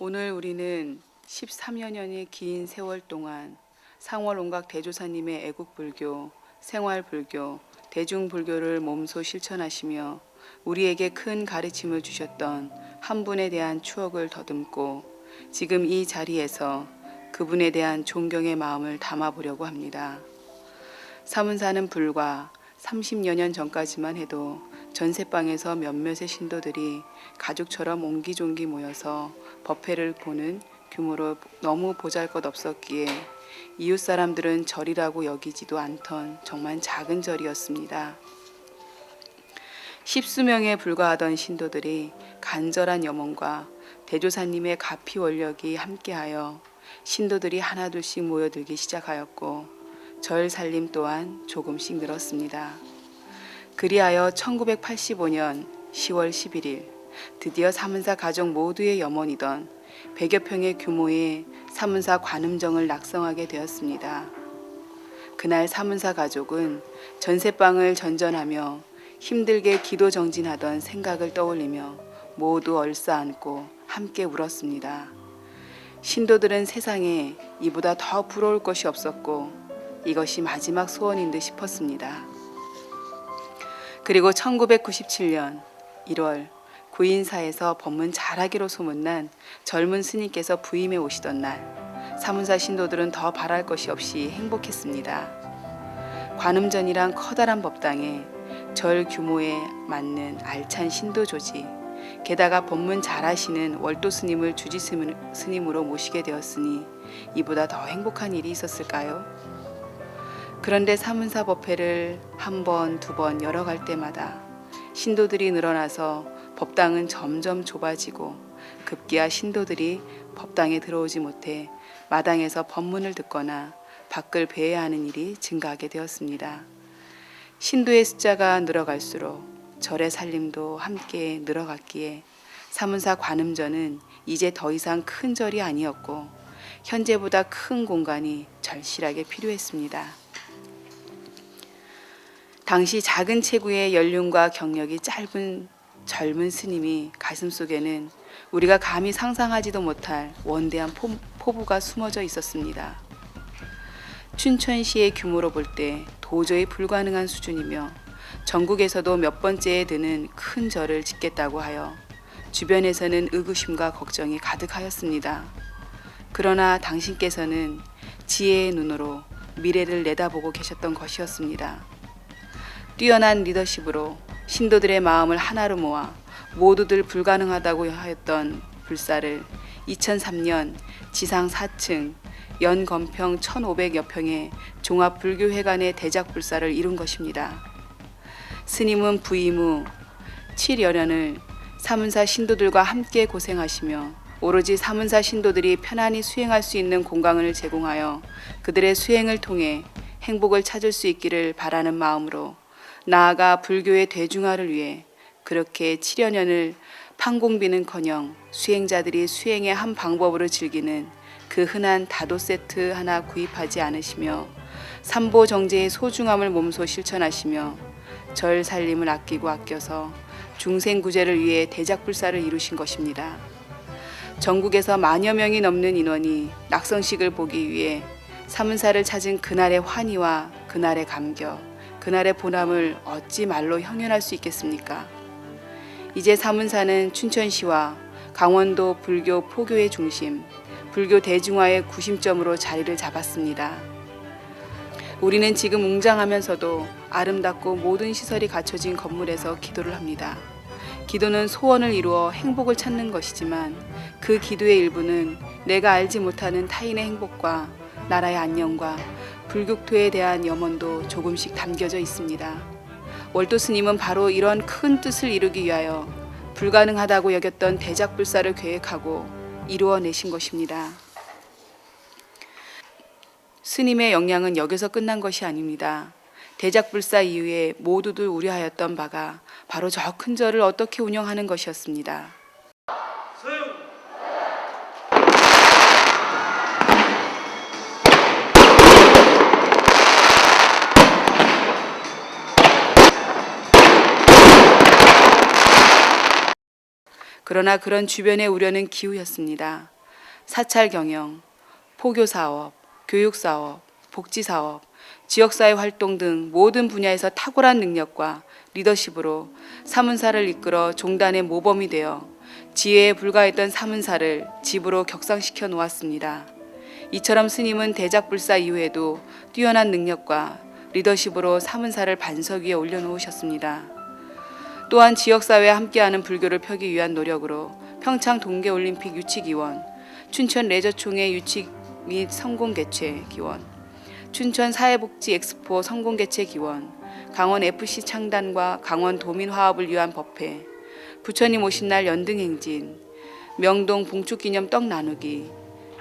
오늘 우리는 13여 년의 긴 세월 동안 상월옹각 대조사님의 애국불교, 생활불교, 대중불교를 몸소 실천하시며 우리에게 큰 가르침을 주셨던 한 분에 대한 추억을 더듬고 지금 이 자리에서 그분에 대한 존경의 마음을 담아보려고 합니다. 사문사는 불과 30여 년 전까지만 해도 전세방에서 몇몇의 신도들이 가족처럼 옹기종기 모여서 법회를 보는 규모로 너무 보잘것없었기에 이웃 사람들은 절이라고 여기지도 않던 정말 작은 절이었습니다. 십수명에 불과하던 신도들이 간절한 염원과 대조사님의 가피 원력이 함께하여 신도들이 하나둘씩 모여들기 시작하였고 절 살림 또한 조금씩 늘었습니다. 그리하여 1985년 10월 11일 드디어 사문사 가족 모두의 염원이던 100여 평의 규모의 사문사 관음정을 낙성하게 되었습니다. 그날 사문사 가족은 전세방을 전전하며 힘들게 기도 정진하던 생각을 떠올리며 모두 얼싸안고 함께 울었습니다. 신도들은 세상에 이보다 더 부러울 것이 없었고 이것이 마지막 소원인 듯 싶었습니다. 그리고 1997년 1월 구인사에서 법문 잘하기로 소문난 젊은 스님께서 부임해 오시던 날 사문사 신도들은 더 바랄 것이 없이 행복했습니다. 관음전이란 커다란 법당에 절 규모에 맞는 알찬 신도 조직, 게다가 법문 잘하시는 월도 스님을 주지 스님으로 모시게 되었으니 이보다 더 행복한 일이 있었을까요? 그런데 사문사 법회를 한 번, 두 번 열어갈 때마다 신도들이 늘어나서 법당은 점점 좁아지고 급기야 신도들이 법당에 들어오지 못해 마당에서 법문을 듣거나 밖을 배회야 하는 일이 증가하게 되었습니다. 신도의 숫자가 늘어갈수록 절의 살림도 함께 늘어갔기에 사문사 관음전은 이제 더 이상 큰 절이 아니었고 현재보다 큰 공간이 절실하게 필요했습니다. 당시 작은 체구의 연륜과 경력이 짧은 젊은 스님이 가슴속에는 우리가 감히 상상하지도 못할 원대한 포부가 숨어져 있었습니다. 춘천시의 규모로 볼 때 도저히 불가능한 수준이며 전국에서도 몇 번째에 드는 큰 절을 짓겠다고 하여 주변에서는 의구심과 걱정이 가득하였습니다. 그러나 당신께서는 지혜의 눈으로 미래를 내다보고 계셨던 것이었습니다. 뛰어난 리더십으로 신도들의 마음을 하나로 모아 모두들 불가능하다고 하였던 불사를 2003년 지상 4층 연건평 1500여 평의 종합불교회관의 대작불사를 이룬 것입니다. 스님은 부임 후 7여 년을 사문사 신도들과 함께 고생하시며 오로지 사문사 신도들이 편안히 수행할 수 있는 공간을 제공하여 그들의 수행을 통해 행복을 찾을 수 있기를 바라는 마음으로 나아가 불교의 대중화를 위해 그렇게 7여 년을 판공비는커녕 수행자들이 수행의 한 방법으로 즐기는 그 흔한 다도 세트 하나 구입하지 않으시며 삼보 정제의 소중함을 몸소 실천하시며 절 살림을 아끼고 아껴서 중생구제를 위해 대작불사를 이루신 것입니다. 전국에서 만여 명이 넘는 인원이 낙성식을 보기 위해 사문사를 찾은 그날의 환희와 그날의 감격, 그날의 보람을 어찌 말로 형연할 수 있겠습니까? 이제 사문사는 춘천시와 강원도 불교 포교의 중심, 불교 대중화의 구심점으로 자리를 잡았습니다. 우리는 지금 웅장하면서도 아름답고 모든 시설이 갖춰진 건물에서 기도를 합니다. 기도는 소원을 이루어 행복을 찾는 것이지만 그 기도의 일부는 내가 알지 못하는 타인의 행복과 나라의 안녕과 불국토에 대한 염원도 조금씩 담겨져 있습니다. 월도 스님은 바로 이런 큰 뜻을 이루기 위하여 불가능하다고 여겼던 대작불사를 계획하고 이루어내신 것입니다. 스님의 역량은 여기서 끝난 것이 아닙니다. 대작불사 이후에 모두들 우려하였던 바가 바로 저 큰 절을 어떻게 운영하는 것이었습니다. 그러나 그런 주변의 우려는 기우였습니다. 사찰 경영, 포교 사업, 교육 사업, 복지 사업, 지역사회 활동 등 모든 분야에서 탁월한 능력과 리더십으로 사문사를 이끌어 종단의 모범이 되어 지혜에 불과했던 사문사를 집으로 격상시켜 놓았습니다. 이처럼 스님은 대작불사 이후에도 뛰어난 능력과 리더십으로 사문사를 반석 위에 올려놓으셨습니다. 또한 지역사회에 함께하는 불교를 펴기 위한 노력으로 평창 동계올림픽 유치기원, 춘천 레저총회 유치 및 성공개최 기원, 춘천 사회복지 엑스포 성공개최 기원, 강원 FC 창단과 강원 도민화합을 위한 법회, 부처님 오신 날 연등행진, 명동 봉축기념 떡 나누기,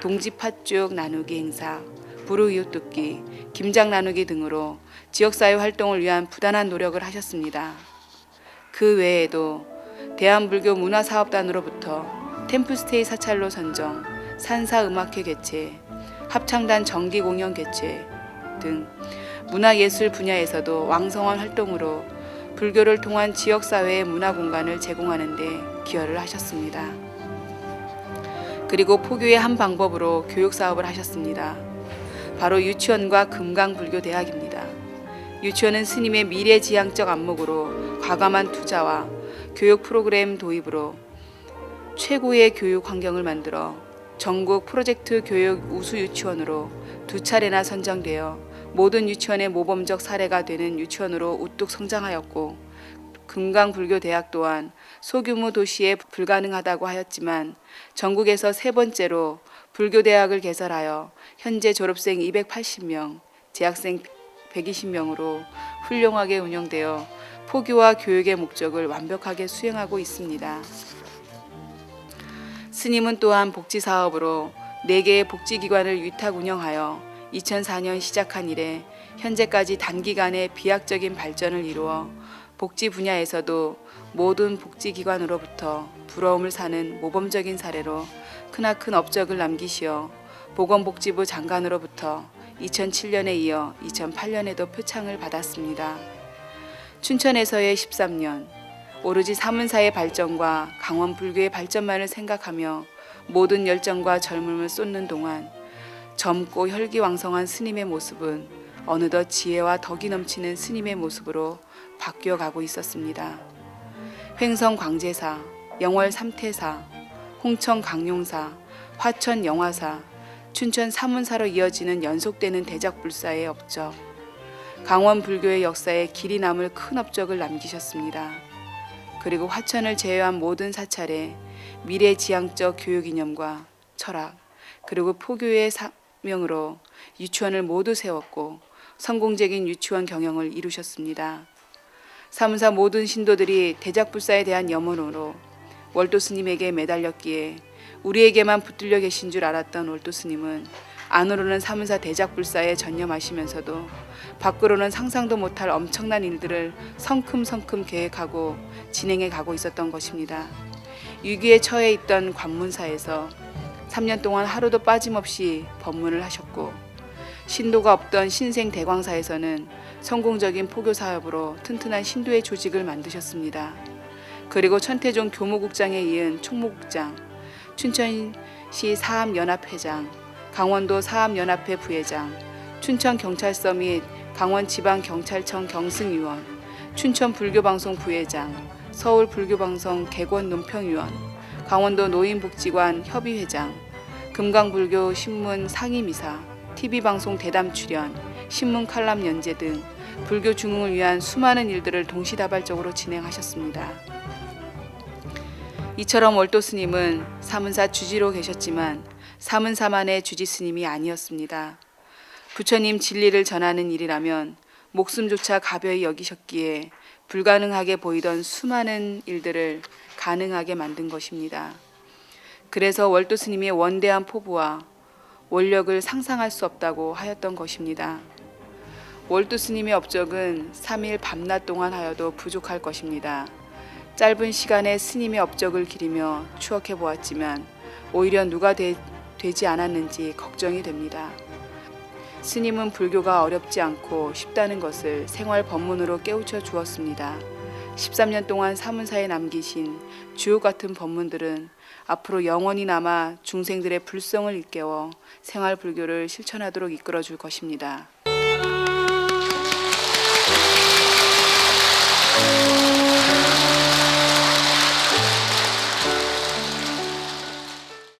동지 팥죽 나누기 행사, 불우이웃돕기, 김장 나누기 등으로 지역사회 활동을 위한 부단한 노력을 하셨습니다. 그 외에도 대한불교 문화사업단으로부터 템플스테이 사찰로 선정, 산사음악회 개최, 합창단 정기공연 개최 등 문화예술 분야에서도 왕성한 활동으로 불교를 통한 지역사회의 문화공간을 제공하는 데 기여를 하셨습니다. 그리고 포교의 한 방법으로 교육사업을 하셨습니다. 바로 유치원과 금강불교대학입니다. 유치원은 스님의 미래지향적 안목으로 과감한 투자와 교육 프로그램 도입으로 최고의 교육 환경을 만들어 전국 프로젝트 교육 우수 유치원으로 2차례나 선정되어 모든 유치원의 모범적 사례가 되는 유치원으로 우뚝 성장하였고, 금강불교대학 또한 소규모 도시에 불가능하다고 하였지만 전국에서 세 번째로 불교대학을 개설하여 현재 졸업생 280명, 재학생 120명으로 훌륭하게 운영되어 포교와 교육의 목적을 완벽하게 수행하고 있습니다. 스님은 또한 복지사업으로 4개의 복지기관을 위탁 운영하여 2004년 시작한 이래 현재까지 단기간에 비약적인 발전을 이루어 복지 분야에서도 모든 복지기관으로부터 부러움을 사는 모범적인 사례로 크나큰 업적을 남기시어 보건복지부 장관으로부터 2007년에 이어 2008년에도 표창을 받았습니다. 춘천에서의 13년, 오로지 사문사의 발전과 강원 불교의 발전만을 생각하며 모든 열정과 젊음을 쏟는 동안 젊고 혈기왕성한 스님의 모습은 어느덧 지혜와 덕이 넘치는 스님의 모습으로 바뀌어가고 있었습니다. 횡성 광제사, 영월 삼태사, 홍천 강용사, 화천 영화사, 춘천 사문사로 이어지는 연속되는 대작불사의 업적, 강원 불교의 역사에 길이 남을 큰 업적을 남기셨습니다. 그리고 화천을 제외한 모든 사찰에 미래지향적 교육 이념과 철학, 그리고 포교의 사명으로 유치원을 모두 세웠고 성공적인 유치원 경영을 이루셨습니다. 사문사 모든 신도들이 대작불사에 대한 염원으로 월도 스님에게 매달렸기에 우리에게만 붙들려 계신 줄 알았던 월도 스님은 안으로는 사문사 대작불사에 전념하시면서도 밖으로는 상상도 못할 엄청난 일들을 성큼성큼 계획하고 진행해 가고 있었던 것입니다. 위기에 처해 있던 관문사에서 3년 동안 하루도 빠짐없이 법문을 하셨고, 신도가 없던 신생 대광사에서는 성공적인 포교 사업으로 튼튼한 신도의 조직을 만드셨습니다. 그리고 천태종 교무국장에 이은 총무국장, 춘천시 사암연합회장, 강원도 사암연합회 부회장, 춘천경찰서 및 강원지방경찰청 경승위원, 춘천불교방송 부회장, 서울불교방송 객원논평위원, 강원도 노인복지관 협의회장, 금강불교 신문 상임이사, TV방송 대담 출연, 신문 칼럼 연재 등 불교 중흥을 위한 수많은 일들을 동시다발적으로 진행하셨습니다. 이처럼 월도 스님은 사문사 주지로 계셨지만 사문사만의 주지 스님이 아니었습니다. 부처님 진리를 전하는 일이라면 목숨조차 가벼이 여기셨기에 불가능하게 보이던 수많은 일들을 가능하게 만든 것입니다. 그래서 월도 스님의 원대한 포부와 원력을 상상할 수 없다고 하였던 것입니다. 월도 스님의 업적은 3일 밤낮 동안 하여도 부족할 것입니다. 짧은 시간에 스님의 업적을 기리며 추억해 보았지만 오히려 누가 되지 않았는지 걱정이 됩니다. 스님은 불교가 어렵지 않고 쉽다는 것을 생활 법문으로 깨우쳐 주었습니다. 13년 동안 사문사에 남기신 주옥 같은 법문들은 앞으로 영원히 남아 중생들의 불성을 일깨워 생활 불교를 실천하도록 이끌어 줄 것입니다.